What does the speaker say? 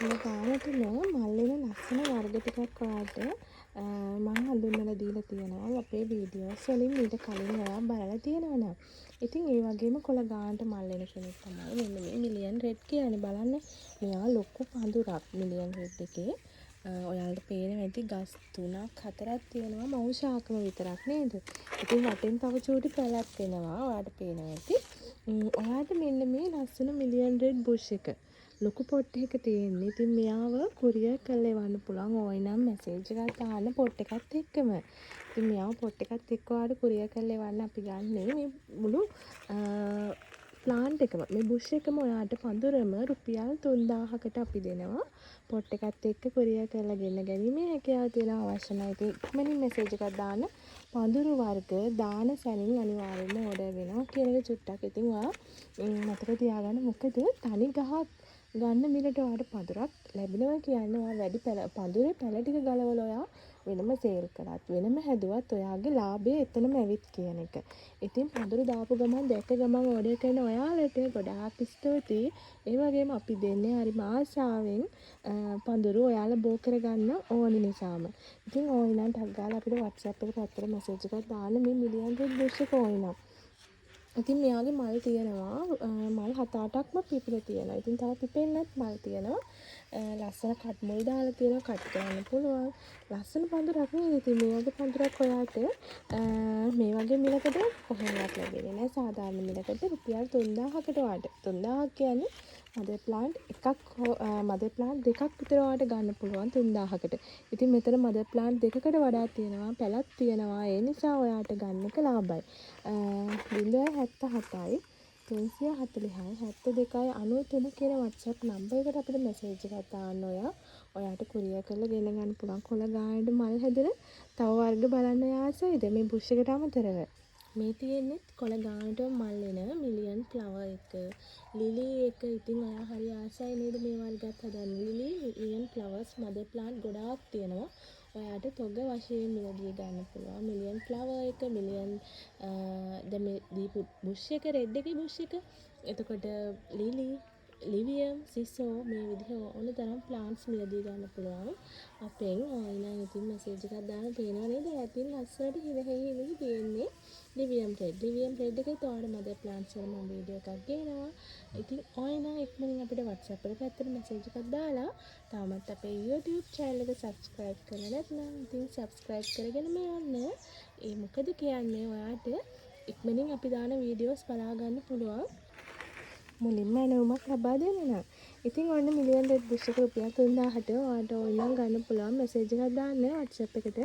මේ ගානටම මල්ලින ලස්සන වර්ග ටිකක් ඔයාලට මම හඳුන්වලා දීලා තියෙනවා අපේ වීඩියෝස් වලින් ඊට කලින් ඔයා බලලා තියෙනවනම්. ඉතින් ඒ වගේම කොළ ගානට මල් වෙන කෙනෙක් තමයි මෙන්න මේ මිලියන් රෙඩ් කියන්නේ. බලන්න මෙයා ලොකු පඳුරක් මිලියන් රෙඩ් එකේ. ඔයාලට පේනවා ඇති ගස් 3ක් 4ක් තියෙනවා මව් ශාකම විතරක් නේද? ඉතින් වටෙන් තව චූටි පැලක් වෙනවා. ඔයාලට පේනවා ඇති. ඔයාලට මෙන්න මේ ලස්සන මිලියන් රෙඩ් බුෂ් එක ලොකු පොට් එකක තියෙන්නේ. ඉතින් මෙයාව කුරියර් කරලා එවන්න පුළුවන්. ඕයි නම් මැසේජ් එකක් දාන්න පොට් එකත් එක්කම. ඉතින් මෙයාව පොට් එකත් එක්ක ඔයාලට කුරියර් කරලා එවන්න අපි ගන්නේ මේ මුළු ප්ලාන්ට් එකම. මේ බුෂ් එකම ඔයාලට පඳුරම රුපියල් 3000කට අපි දෙනවා. පොට් එකත් එක්ක කුරියර් කරලා ගෙන්න ගැනීමේ හැකියාව තියෙනවා. අවශ්‍ය නම් ඉතින් ඉක්මනින් මැසේජ් එකක් දාන්න. පඳුරු වර්ග දාන සැනින් අනිවාර්යෙන්ම ඕඩර් වෙනවා කියන එක චුට්ටක් ඉතින් ඔයා මතක තියාගන්න. මොකද තනි ගහක් ගන්න මිලට ඔයාලට පඳුරක් ලැබෙනවා කියන්නේ ඔයා වැඩි පඳුරේ පැල ටික ගලවලා ඔයා වෙනම සේල් කරත් වෙනම හැදුවත් ඔයාගේ ලාභය එතනම ඇවිත් කියන එක. ඉතින් පඳුරු දාපු ගමන් දැක්ක ගමන් ඕඩර් කරන ඔයාලට ගොඩාක් ස්තුතියි. ඒ වගේම අපි දෙන්නේ හරිම ආශාවෙන් පඳුරු ඔයාලා බෝ කරගන්න ඕන නිසාම. ඉතින් ඕයි නම් ටග් ගාලා අපිට WhatsApp එකට පැත්තට මැසේජ් එකක් දාන්න මේ මිලියන් රෙඩ් බුෂ් එක ඕයි නම්. ඉතින් මෙයාගේ මල් තියෙනවා මල් 7-8ක්ම පිපිලා තියෙනවා. ඉතින් තව පිපෙන්නත් මල් තියෙනවා. ලස්සන කට් මුල් දාලා තියෙනවා. කට් කරන්න පුළුවන්. ලස්සන පඳුරක් නේද? ඉතින් මේ වගේ පඳුරක් ඔයාලට මේ වගේ මිලකට කොහෙන්වත් ලැබෙන්නේ නැහැ. සාමාන්‍ය මිලකට රුපියල් 3000කට ඔයාලට. 3000ක් කියන්නේ මදර් ප්ලාන්ට් මදර් ප්ලාන්ට් දෙකක් විතර ඔයාලට ගන්න පුළුවන් 3000කට. ඉතින් මෙතන මදර් ප්ලාන්ට් දෙකකට වඩා තියෙනවා. පැලක් තියෙනවා. ඒ නිසා ඔයාලට ගන්න එක ලාභයි. 077යි 340යි 72යි 93 කියන WhatsApp නම්බර් එකට අපිට මැසේජ් එකක් දාන්න ඔයාට කුරියර් කරලා ගෙන ගන්න පුළුවන්. කොළ ගානට මල් හැදෙන තව වර්ග බලන්න ආසයිද මේ බුෂ් එකට අමතරව? මේ තියෙන්නේ කොළ ගානට මල් වෙන මිලියන් ෆ්ලවර් එක. ලිලි එක ඉතින් ඔයා හරි ආසයි නේද මේ වර්ගත් හදන්න. ලිලි මිලියන් ෆ්ලවර්ස් මදර් ප්ලාන්ට් ගොඩාක් තියෙනවා. ඔයාට තොග වශයෙන් මිලදී ගන්න පුළුවන්. මිලියන් ෆ්ලවර් එක මිලියන් දැන් මේ දීපු බුෂ් එක රෙඩ් එකේ බුෂ් එක. එතකොට ලිලි ලිවියම් සිසෝ මේ විදිහ ඕන තරම් ප්ලාන්ට්ස් මිලදී ගන්න පුළුවන්. අපෙන් ඕනනම් ඉතින් මැසේජ් එකක් දාන්න පේනව නේද? ඇතින් ලස්සනට හිරෙහි තියෙන්නේ ලිවියම් රෙඩ් එකේ තෝරන මදර් ප්ලාන්ට්ස් වල මම වීඩියෝ එකක් ගේනවා. ඉතින් ඕනනම් ඉක්මනින් අපිට WhatsApp එකට පැත්තට මැසේජ් එකක් දාලා තාමත් අපේ YouTube channel එක subscribe කරලා නැත්නම් ඉතින් subscribe කරගෙනම යන්න. ඒ මොකද කියන්නේ ඔයාට ඉක්මනින් අපි දාන වීඩියෝස් බලා ගන්න පුළුවන්. මුලින්ම ඇනවුමක් ලබා දෙන්න නම්. ඉතින් ඔන්න මිලියන් රෙඩ් බුෂ් එක රුපියල් 3000ට ඔයාලට ඕනනම් ගන්න පුළුවන්. මැසේජ් එකක් දාන්න WhatsApp එකට.